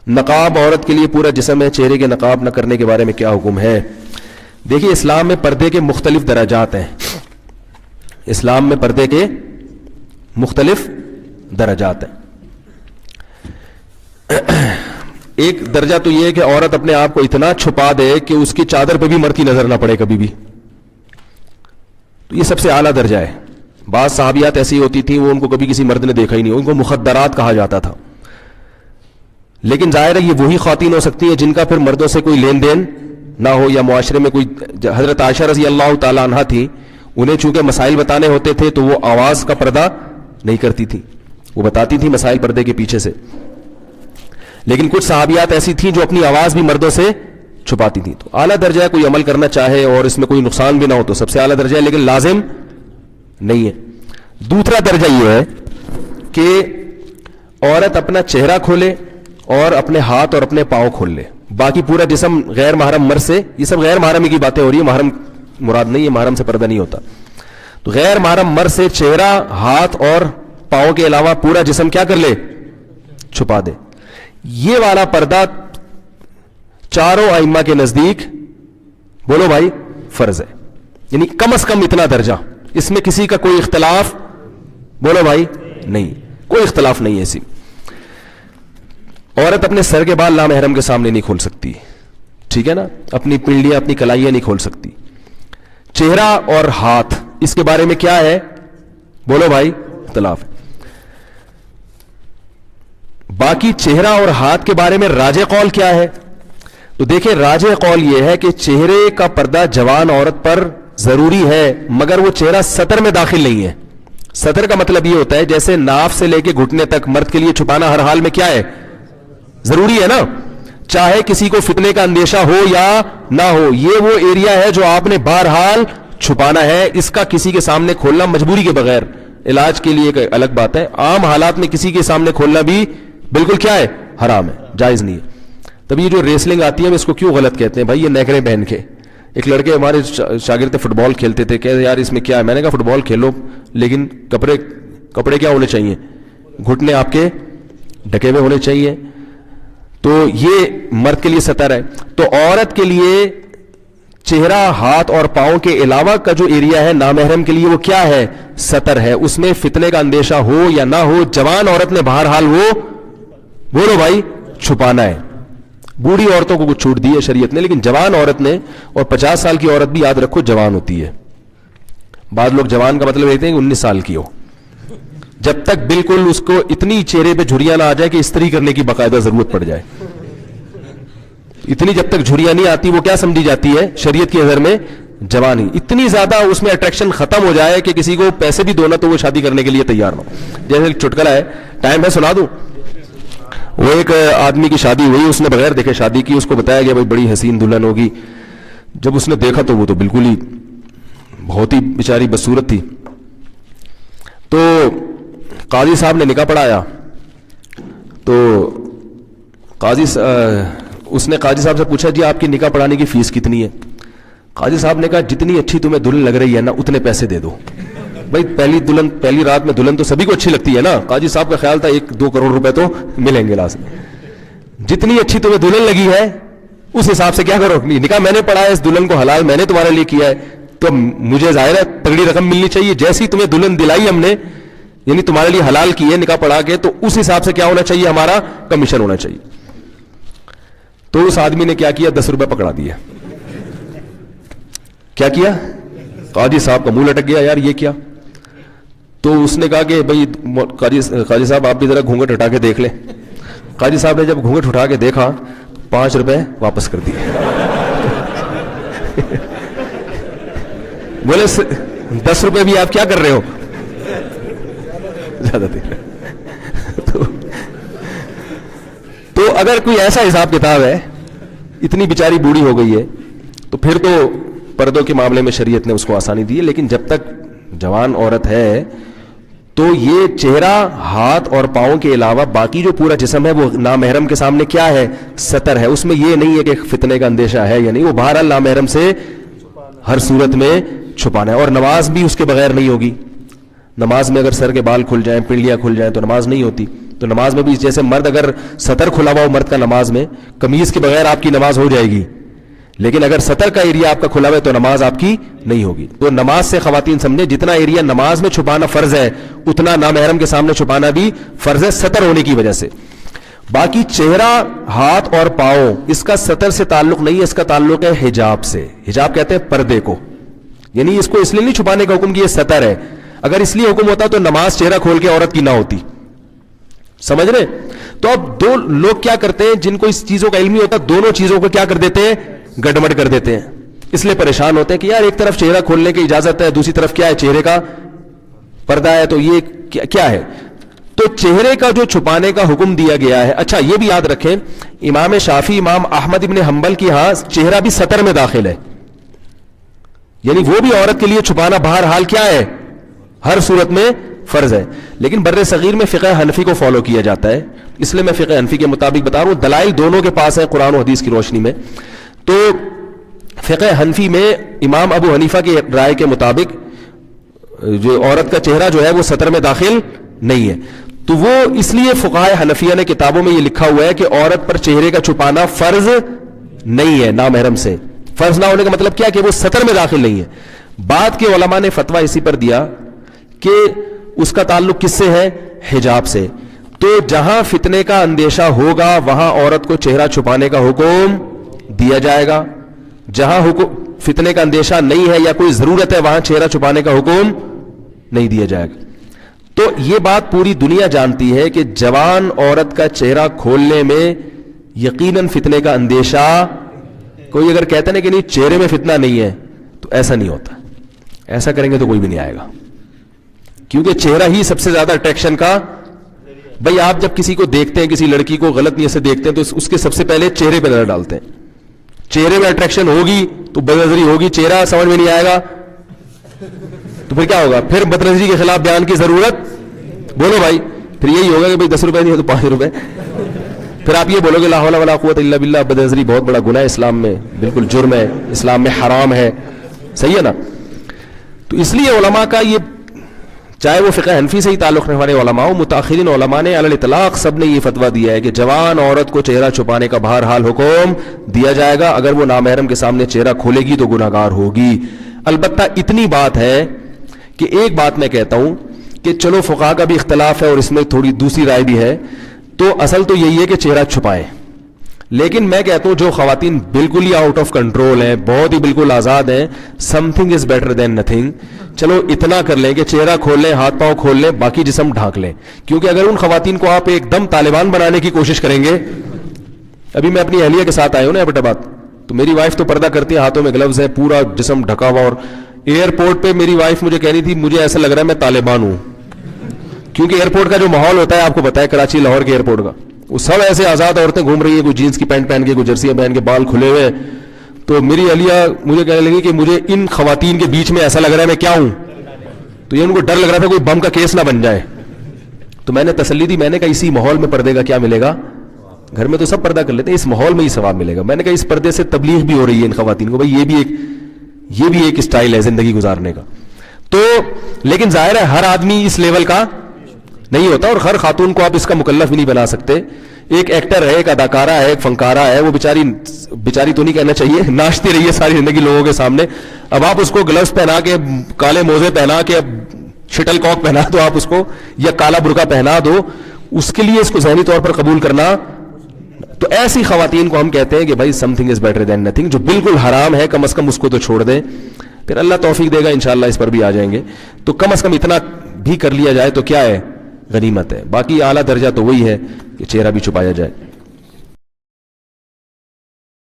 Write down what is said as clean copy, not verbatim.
نقاب عورت کے لیے پورا جسم ہے, چہرے کے نقاب نہ کرنے کے بارے میں کیا حکم ہے؟ دیکھیے اسلام میں پردے کے مختلف درجات ہیں. اسلام میں پردے کے مختلف درجات ہیں. ایک درجہ تو یہ ہے کہ عورت اپنے آپ کو اتنا چھپا دے کہ اس کی چادر پہ بھی مرد کی نظر نہ پڑے کبھی بھی, تو یہ سب سے اعلیٰ درجہ ہے. بعض صحابیات ایسی ہوتی تھیں وہ ان کو کبھی کسی مرد نے دیکھا ہی نہیں, ان کو مخدرات کہا جاتا تھا. لیکن ظاہر ہے یہ وہی خواتین ہو سکتی ہیں جن کا پھر مردوں سے کوئی لین دین نہ ہو, یا معاشرے میں کوئی. حضرت عائشہ رضی اللہ تعالی عنہا تھی, انہیں چونکہ مسائل بتانے ہوتے تھے تو وہ آواز کا پردہ نہیں کرتی تھی, وہ بتاتی تھی مسائل پردے کے پیچھے سے. لیکن کچھ صحابیات ایسی تھیں جو اپنی آواز بھی مردوں سے چھپاتی تھیں. تو اعلیٰ درجہ ہے, کوئی عمل کرنا چاہے اور اس میں کوئی نقصان بھی نہ ہو تو سب سے اعلیٰ درجہ ہے, لیکن لازم نہیں ہے. دوسرا درجہ یہ ہے کہ عورت اپنا چہرہ کھولے اور اپنے ہاتھ اور اپنے پاؤں کھول لے, باقی پورا جسم غیر محرم مرد سے. یہ سب غیر محرم کی باتیں ہو رہی ہیں, محرم مراد نہیں ہے, محرم سے پردہ نہیں ہوتا. تو غیر محرم مرد سے چہرہ, ہاتھ اور پاؤں کے علاوہ پورا جسم کیا کر لے, چھپا دے. یہ والا پردہ چاروں ائمہ کے نزدیک بولو بھائی فرض ہے, یعنی کم از کم اتنا درجہ. اس میں کسی کا کوئی اختلاف بولو بھائی نہیں, کوئی اختلاف نہیں ہے. اسی عورت اپنے سر کے بال نامحرم کے سامنے نہیں کھول سکتی, ٹھیک ہے نا, اپنی پنڈلیاں اپنی کلائیاں نہیں کھول سکتی. چہرہ اور ہاتھ اس کے بارے میں کیا ہے بولو بھائی, اختلاف ہے. باقی چہرہ اور ہاتھ کے بارے میں راجح قول کیا ہے؟ تو دیکھیں راجح قول یہ ہے کہ چہرے کا پردہ جوان عورت پر ضروری ہے, مگر وہ چہرہ سطر میں داخل نہیں ہے. سطر کا مطلب یہ ہوتا ہے جیسے ناف سے لے کے گھٹنے تک مرد کے لیے چھپانا ہر حال میں کیا ہے, ضروری ہے نا, چاہے کسی کو فتنے کا اندیشہ ہو یا نہ ہو. یہ وہ ایریا ہے جو آپ نے بہرحال چھپانا ہے, اس کا کسی کے سامنے کھولنا مجبوری کے بغیر, علاج کے لیے ایک الگ بات ہے, عام حالات میں کسی کے سامنے کھولنا بھی بالکل کیا ہے, حرام ہے, جائز نہیں ہے. تب یہ جو ریسلنگ آتی ہے اس کو کیوں غلط کہتے ہیں بھائی, یہ نیکریں پہن کے. ایک لڑکے ہمارے شاگرد فٹ بال کھیلتے تھے, کہتے یار اس میں کیا ہے, میں نے کہا فٹ بال کھیلو لیکن کپڑے کیا ہونے چاہیے, گھٹنے آپ کے ڈھکے ہوئے ہونے چاہیے. تو یہ مرد کے لیے سطر ہے. تو عورت کے لیے چہرہ, ہاتھ اور پاؤں کے علاوہ کا جو ایریا ہے نامحرم کے لیے وہ کیا ہے, سطر ہے. اس میں فتنے کا اندیشہ ہو یا نہ ہو, جوان عورت نے بہرحال وہ بولو بھائی چھپانا ہے. بوڑھی عورتوں کو کچھ چھوٹ دی ہے شریعت نے, لیکن جوان عورت نے, اور 50 سال کی عورت بھی یاد رکھو جوان ہوتی ہے. بعض لوگ جوان کا مطلب لیتے ہیں کہ 19 سال کی ہو, جب تک بالکل اس کو اتنی چہرے پہ جھریاں نہ آ جائے کہ استری کرنے کی باقاعدہ ضرورت پڑ جائے, اتنی جب تک جھریاں نہیں آتی وہ کیا سمجھی جاتی ہے شریعت کی نظر میں جوانی. اتنی زیادہ اس میں اٹریکشن ختم ہو جائے کہ کسی کو پیسے بھی دو نا تو وہ شادی کرنے کے لیے تیار ہو. جیسے ایک چٹکلا ہے, ٹائم ہے سنا دوں. وہ ایک آدمی کی شادی ہوئی, اس نے بغیر دیکھے شادی کی, اس کو بتایا گیا بھائی بڑی حسین دلہن ہوگی. جب اس نے دیکھا تو وہ تو بالکل ہی بہت ہی بیچاری بدصورت تھی. تو قاضی صاحب نے نکاح پڑھایا, تو اس نے قاضی صاحب سے پوچھا جی آپ کی نکاح پڑھانے کی فیس کتنی ہے؟ قاضی صاحب نے کہا جتنی اچھی تمہیں دلہن لگ رہی ہے نا اتنے پیسے دے دو. بھائی پہلی رات میں دلہن تو سبھی کو اچھی لگتی ہے نا, قاضی صاحب کا خیال تھا 1-2 کروڑ روپے تو ملیں گے لازم. جتنی اچھی تمہیں دلہن لگی ہے اس حساب سے کیا کرو, نکاح میں نے پڑھا ہے, اس دلہن کو حلال میں نے تمہارے لیے کیا ہے, تو مجھے ظاہر ہے تگڑی رقم ملنی چاہیے. جیسی تمہیں دلہن دلائی ہم نے, یعنی تمہارے لیے حلال کی ہے نکاح پڑھا کے, تو اس حساب سے کیا ہونا چاہیے, ہمارا کمیشن ہونا چاہیے. تو اس آدمی نے کیا کیا, 10 روپے پکڑا دیا. کیا کیا, قاضی صاحب کا منہ لٹک گیا, یار یہ کیا. تو اس نے کہا کہ بھائی قاضی صاحب آپ بھی ذرا گھونگھٹ ہٹا کے دیکھ لیں. قاضی صاحب نے جب گھونگھٹ اٹھا کے دیکھا 5 روپے واپس کر دیے. بولے 10 روپے بھی آپ کیا کر رہے ہو, زیادہ دے رہے. تو اگر کوئی ایسا حساب کتاب ہے, اتنی بیچاری بوڑھی ہو گئی ہے, تو پھر تو پردوں کے معاملے میں شریعت نے اس کو آسانی دی ہے. لیکن جب تک جوان عورت ہے تو یہ چہرہ, ہاتھ اور پاؤں کے علاوہ باقی جو پورا جسم ہے وہ نامحرم کے سامنے کیا ہے, سطر ہے. اس میں یہ نہیں ہے کہ فتنے کا اندیشہ ہے یا نہیں, وہ بہرحال نامحرم سے ہر صورت میں چھپانا ہے. اور نماز بھی اس کے بغیر نہیں ہوگی. نماز میں اگر سر کے بال کھل جائیں, پنڈلیاں کھل جائیں تو نماز نہیں ہوتی. تو نماز میں بھی جیسے مرد اگر سطر کھلا ہوا ہو مرد کا نماز میں، قمیض کے بغیر آپ کی نماز ہو جائے گی، لیکن اگر سطر کا ایریا آپ کا کھلا ہوا ہے تو نماز آپ کی نہیں ہوگی. تو نماز سے خواتین سمجھے جتنا ایریا نماز میں چھپانا فرض ہے اتنا نامحرم کے سامنے چھپانا بھی فرض ہے سطر ہونے کی وجہ سے. باقی چہرہ، ہاتھ اور پاؤں، اس کا سطر سے تعلق نہیں ہے، اس کا تعلق ہے حجاب سے. حجاب کہتے ہیں پردے کو، یعنی اس کو اس لیے نہیں چھپانے کا حکم کہ یہ سطر ہے. اگر اس لیے حکم ہوتا تو نماز چہرہ کھول کے عورت کی نہ ہوتی. سمجھ رہے؟ تو اب دو لوگ کیا کرتے ہیں جن کو اس چیزوں کا علم نہیں ہوتا، دونوں چیزوں کو کیا کر دیتے ہیں، گڑبڑ کر دیتے ہیں. اس لیے پریشان ہوتے ہیں کہ یار ایک طرف چہرہ کھولنے کی اجازت ہے، دوسری طرف کیا ہے، چہرے کا پردہ ہے، تو یہ کیا ہے؟ تو چہرے کا جو چھپانے کا حکم دیا گیا ہے. اچھا یہ بھی یاد رکھیں، امام شافعی، امام احمد ابن حنبل کی ہاں چہرہ بھی سطر میں داخل ہے، یعنی وہ بھی عورت کے لیے چھپانا بہرحال کیا ہے، ہر صورت میں فرض ہے. لیکن بر صغیر میں فقہ حنفی کو فالو کیا جاتا ہے، اس لیے میں فقہ حنفی کے مطابق بتا رہا ہوں. دلائل دونوں کے پاس ہے قرآن و حدیث کی روشنی میں. تو فقہ حنفی میں امام ابو حنیفہ کی رائے کے مطابق جو عورت کا چہرہ جو ہے وہ سطر میں داخل نہیں ہے. تو وہ اس لیے فقہائے حنفیہ نے کتابوں میں یہ لکھا ہوا ہے کہ عورت پر چہرے کا چھپانا فرض نہیں ہے نامحرم سے. فرض نہ ہونے کا مطلب کیا کہ وہ سطر میں داخل نہیں ہے. بعد کے علماء نے فتویٰ اسی پر دیا کہ اس کا تعلق کس سے ہے، حجاب سے. تو جہاں فتنے کا اندیشہ ہوگا وہاں عورت کو چہرہ چھپانے کا حکم دیا جائے گا. جہاں فتنے کا اندیشہ نہیں ہے یا کوئی ضرورت ہے وہاں چہرہ چھپانے کا حکم نہیں دیا جائے گا. تو یہ بات پوری دنیا جانتی ہے کہ جوان عورت کا چہرہ کھولنے میں یقیناً فتنے کا اندیشہ، کوئی اگر کہتے ہیں کہ نہیں چہرے میں فتنہ نہیں ہے تو ایسا نہیں ہوتا. ایسا کریں گے تو کوئی بھی نہیں آئے گا، کیونکہ چہرہ ہی سب سے زیادہ اٹریکشن کا. بھائی آپ جب کسی کو دیکھتے ہیں، کسی لڑکی کو غلط نیت سے دیکھتے ہیں تو اس کے سب سے پہلے چہرے پہ نظر ڈالتے ہیں. چہرے میں اٹریکشن ہوگی تو بد نظری ہوگی، چہرہ سمجھ میں نہیں آئے گا تو پھر کیا ہوگا، پھر بد نظری کے خلاف بیان کی ضرورت، بولو بھائی، پھر یہی ہوگا کہ بھائی 10 روپے نہیں ہے تو 5 روپے. پھر آپ یہ بولو گے لا حول ولا قوت الا باللہ. بد نظری بہت بڑا گناہ ہے اسلام میں، بالکل جرم ہے، اسلام میں حرام ہے. صحیح ہے نا؟ تو اس لیے علماء کا یہ، چاہے وہ فقہ حنفی سے ہی تعلق رکھنے والے علماء ہو، متاخرین علماء نے علی الاطلاق سب نے یہ فتویٰ دیا ہے کہ جوان عورت کو چہرہ چھپانے کا بہرحال حکم دیا جائے گا. اگر وہ نامحرم کے سامنے چہرہ کھولے گی تو گناہگار ہوگی. البتہ اتنی بات ہے کہ ایک بات میں کہتا ہوں کہ چلو فقہاء کا بھی اختلاف ہے اور اس میں تھوڑی دوسری رائے بھی ہے، تو اصل تو یہی ہے کہ چہرہ چھپائیں. لیکن میں کہتا ہوں جو خواتین بالکل ہی آؤٹ آف کنٹرول ہیں، بہت ہی بالکل آزاد ہیں، some thing is better than nothing. چلو اتنا کر لیں کہ چہرہ کھول لیں، ہاتھ پاؤں کھول لیں، باقی جسم ڈھانک لیں. کیونکہ اگر ان خواتین کو آپ ایک دم طالبان بنانے کی کوشش کریں گے، ابھی میں اپنی اہلیہ کے ساتھ آیا ہوں نا بیٹا بات، تو میری وائف تو پردہ کرتی ہے، ہاتھوں میں گلوز ہے، پورا جسم ڈھکا ہوا. اور ایئرپورٹ پہ میری وائف مجھے کہہ رہی تھی مجھے ایسا لگ رہا ہے میں طالبان ہوں، کیونکہ ایئرپورٹ کا جو ماحول ہوتا ہے آپ کو پتا ہے، کراچی لاہور کے ایئرپورٹ کا، وہ سب ایسے آزاد عورتیں گھوم رہی ہیں، کوئی جینس کی پینٹ پہن کے، کوئی جرسیاں پہن کے، بال کھلے ہوئے. تو میری اہلیہ مجھے کہنے لگی کہ مجھے ان خواتین کے بیچ میں ایسا لگ رہا ہے میں کیا ہوں. تو یہ ان کو ڈر لگ رہا تھا کوئی بم کا کیس نہ بن جائے. تو میں نے تسلی دی، میں نے کہا اسی ماحول میں پردے کا کیا ملے گا، گھر میں تو سب پردہ کر لیتے ہیں، اس ماحول میں ہی ثواب ملے گا. میں نے کہا اس پردے سے تبلیغ بھی ہو رہی ہے ان خواتین کو، بھائی یہ بھی ایک اسٹائل ہے زندگی گزارنے کا. تو لیکن ظاہر ہے ہر آدمی اس لیول کا نہیں ہوتا، اور ہر خاتون کو آپ اس کا مکلف بھی نہیں بنا سکتے. ایک ایکٹر ہے، ایک اداکارہ ہے، ایک فنکارہ ہے، وہ بیچاری تو نہیں کہنا چاہیے، ناچتی رہی ہے ساری زندگی لوگوں کے سامنے. اب آپ اس کو گلوز پہنا کے، کالے موزے پہنا کے، شٹل کاک پہنا دو آپ اس کو، یا کالا برقع پہنا دو، اس کے لیے اس کو ذہنی طور پر قبول کرنا. تو ایسی خواتین کو ہم کہتے ہیں کہ بھائی some thing is better than nothing. جو بالکل حرام ہے کم از کم اس کو تو چھوڑ دیں، پھر اللہ توفیق دے گا انشاءاللہ اس پر بھی آ جائیں گے. تو کم از کم اتنا بھی کر لیا جائے تو کیا ہے، غنیمت ہے. باقی اعلیٰ درجہ تو وہی ہے کہ چہرہ بھی چھپایا جائے.